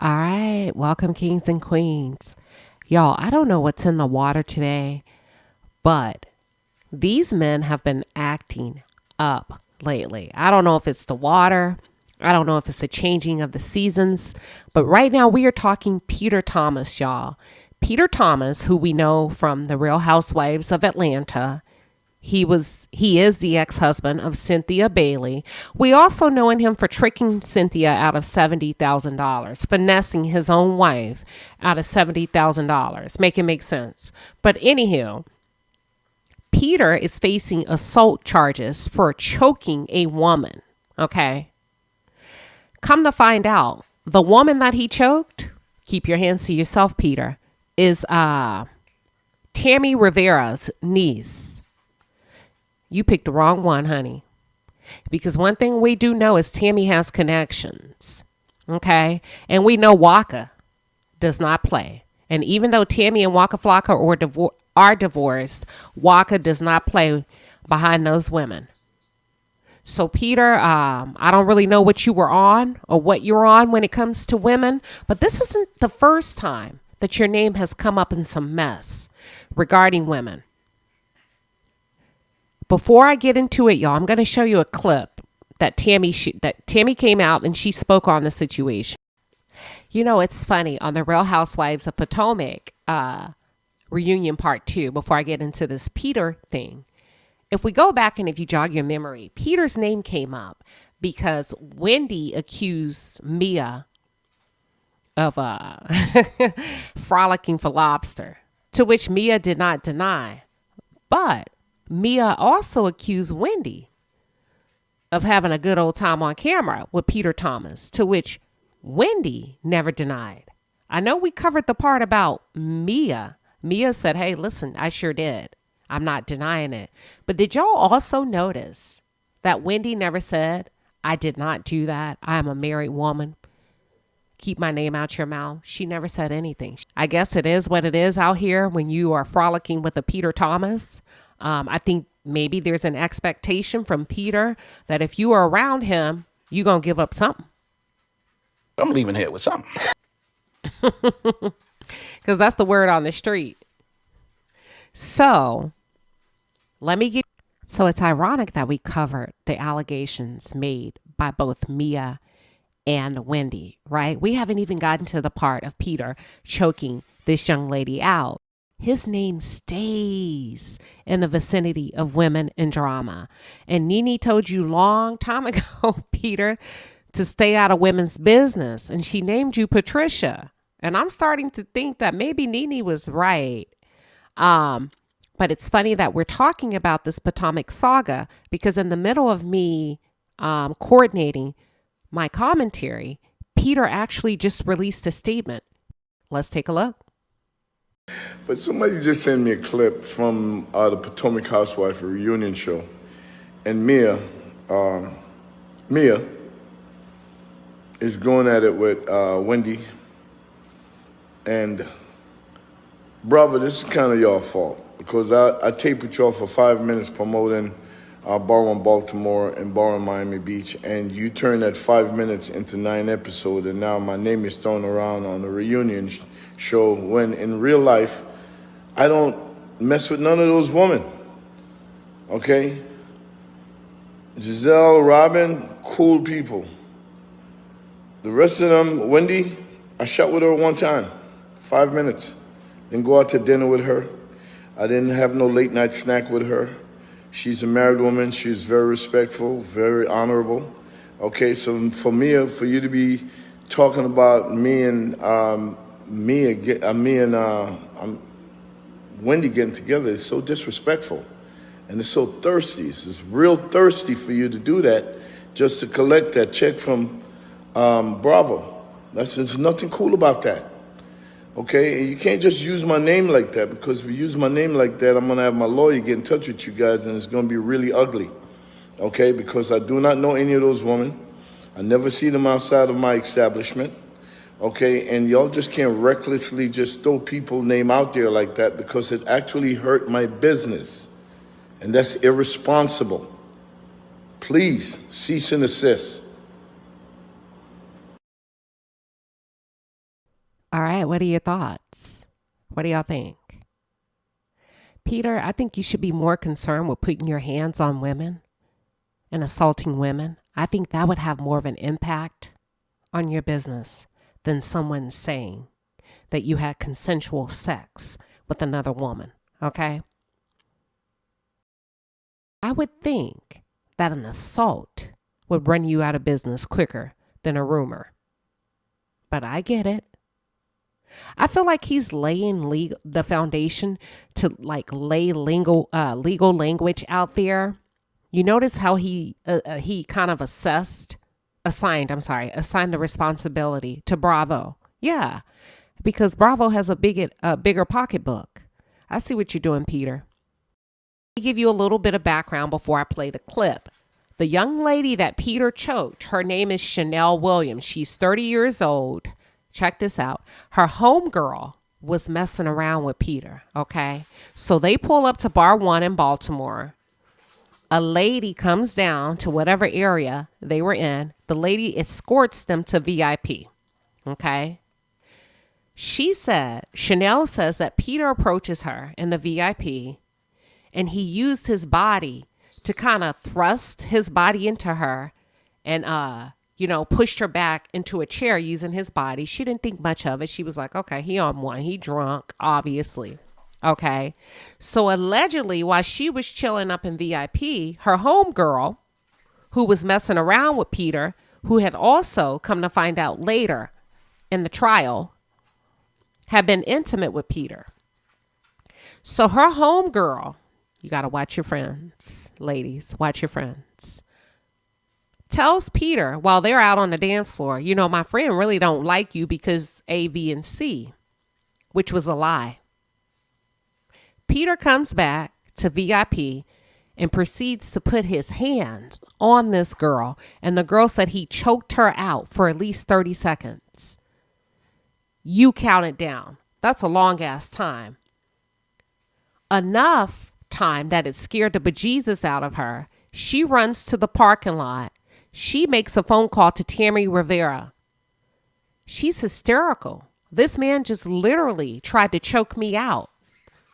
All right, welcome, kings and queens. Y'all, I don't know what's in the water today, but these men have been acting up lately. I don't know if it's the water, I don't know if it's the changing of the seasons, but right now we are talking Peter Thomas, y'all. Peter Thomas, who we know from the Real Housewives of Atlanta. He is the ex-husband of Cynthia Bailey. We also know him for tricking Cynthia out of $70,000, finessing his own wife out of $70,000. Make it make sense. But anywho, Peter is facing assault charges for choking a woman. Okay. Come to find out, the woman that he choked, keep your hands to yourself, Peter, is Tammy Rivera's niece. You picked the wrong one, honey. Because one thing we do know is Tammy has connections. Okay? And we know Waka does not play. And even though Tammy and Waka Flocka are divorced, Waka does not play behind those women. So, Peter, I don't really know what you were on or what you're on when it comes to women, but this isn't the first time that your name has come up in some mess regarding women. Before I get into it, y'all, I'm going to show you a clip that Tammy came out and she spoke on the situation. You know, it's funny on the Real Housewives of Potomac reunion part 2, before I get into this Peter thing. If we go back and if you jog your memory, Peter's name came up because Wendy accused Mia of frolicking for lobster, to which Mia did not deny. But Mia also accused Wendy of having a good old time on camera with Peter Thomas, to which Wendy never denied. I know we covered the part about Mia. Mia said, hey, listen, I sure did. I'm not denying it. But did y'all also notice that Wendy never said, I did not do that. I am a married woman. Keep my name out your mouth. She never said anything. I guess it is what it is out here when you are frolicking with a Peter Thomas. I think maybe there's an expectation from Peter that if you are around him, you're going to give up something. I'm leaving here with something. Because that's the word on the street. So so it's ironic that we covered the allegations made by both Mia and Wendy, right? We haven't even gotten to the part of Peter choking this young lady out. His name stays in the vicinity of women in drama. And Nene told you long time ago, Peter, to stay out of women's business. And she named you Patricia. And I'm starting to think that maybe Nene was right. But it's funny that we're talking about this Potomac saga because in the middle of me coordinating my commentary, Peter actually just released a statement. Let's take a look. But somebody just sent me a clip from the Potomac Housewife reunion show, and Mia is going at it with Wendy, and brother, this is kind of your fault because I taped with y'all for 5 minutes promoting Bar in Baltimore and Bar in Miami Beach, and you turned that 5 minutes into 9 episodes, and now my name is thrown around on the reunion show when in real life, I don't mess with none of those women, okay? Giselle, Robin, cool people. The rest of them, Wendy, I shot with her one time, 5 minutes. Didn't go out to dinner with her. I didn't have no late night snack with her. She's a married woman. She's very respectful, very honorable. Okay, so for Mia, for you to be talking about me and Wendy getting together is so disrespectful. And it's so thirsty. It's real thirsty for you to do that just to collect that check from Bravo. There's nothing cool about that. Okay, and you can't just use my name like that because if you use my name like that, I'm going to have my lawyer get in touch with you guys and it's going to be really ugly. Okay, because I do not know any of those women. I never see them outside of my establishment. Okay, and y'all just can't recklessly just throw people's name out there like that because it actually hurt my business. And that's irresponsible. Please cease and desist. All right, what are your thoughts? What do y'all think? Peter, I think you should be more concerned with putting your hands on women and assaulting women. I think that would have more of an impact on your business than someone saying that you had consensual sex with another woman, okay? I would think that an assault would run you out of business quicker than a rumor. But I get it. I feel like he's laying the foundation to like lay legal language out there. You notice how he kind of assigned the responsibility to Bravo. Yeah, because Bravo has a bigger pocketbook. I see what you're doing, Peter. Let me give you a little bit of background before I play the clip. The young lady that Peter choked, her name is Chanel Williams. She's 30 years old. Check this out. Her homegirl was messing around with Peter, okay? So they pull up to Bar 1 in Baltimore. A lady comes down to whatever area they were in. The lady escorts them to VIP, okay? Chanel says that Peter approaches her in the VIP and he used his body to kind of thrust his body into her and, pushed her back into a chair using his body. She didn't think much of it. She was like, okay, he on one. He drunk, obviously. Okay. So allegedly, while she was chilling up in VIP, her homegirl, who was messing around with Peter, who had also come to find out later in the trial, had been intimate with Peter. So her homegirl, you got to watch your friends, ladies, watch your friends, tells Peter while they're out on the dance floor, my friend really don't like you because A, B, and C, which was a lie. Peter comes back to VIP and proceeds to put his hands on this girl. And the girl said he choked her out for at least 30 seconds. You count it down. That's a long ass time. Enough time that it scared the bejesus out of her. She runs to the parking lot. She makes a phone call to Tammy Rivera. She's hysterical. This man just literally tried to choke me out.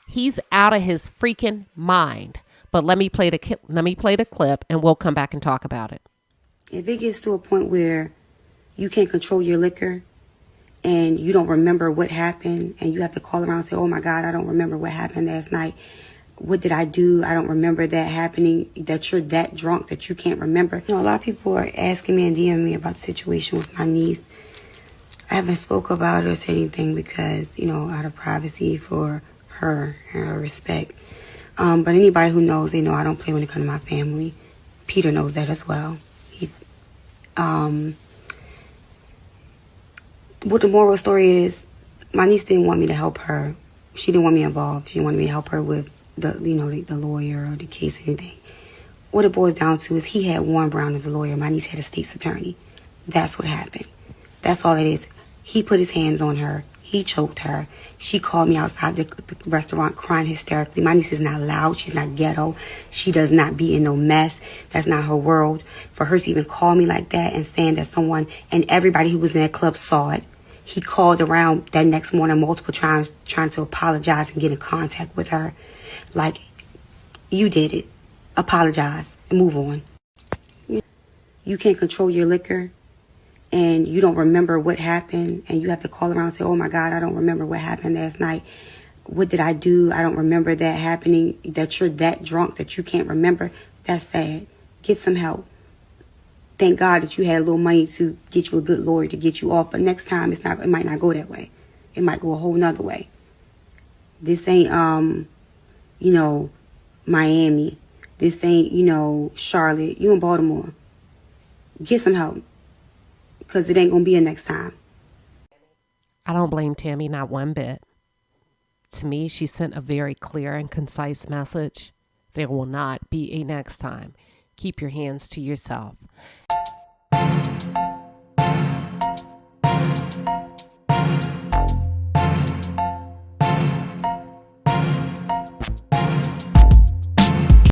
He's out of his freaking mind. But let me play the clip and we'll come back and talk about it. If it gets to a point where you can't control your liquor and you don't remember what happened and you have to call around and say, oh my God, I don't remember what happened last night. What did I do? I don't remember that happening, that you're that drunk that you can't remember. A lot of people are asking me and DMing me about the situation with my niece. I haven't spoke about it or said anything because, out of privacy for her and her respect. But anybody who knows, they know I don't play when it comes to my family. Peter knows that as well. What the moral story is, my niece didn't want me to help her. She didn't want me involved. She wanted me to help her with the lawyer or the case or anything. What it boils down to is he had Warren Brown as a lawyer. My niece had a state's attorney. That's what happened. That's all it is. He put his hands on her. He choked her. She called me outside the restaurant crying hysterically. My niece is not loud. She's not ghetto. She does not be in no mess. That's not her world. For her to even call me like that and saying that someone and everybody who was in that club saw it. He called around that next morning multiple times trying to apologize and get in contact with her. Like, you did it. Apologize and move on. You can't control your liquor and you don't remember what happened and you have to call around and say, oh my God, I don't remember what happened last night. What did I do? I don't remember that happening, that you're that drunk that you can't remember. That's sad. Get some help. Thank God that you had a little money to get you a good lawyer to get you off. But next time, it might not go that way. It might go a whole nother way. This ain't, Miami. This ain't, Charlotte. You in Baltimore. Get some help. Because it ain't going to be a next time. I don't blame Tammy, not one bit. To me, she sent a very clear and concise message. There will not be a next time. Keep your hands to yourself.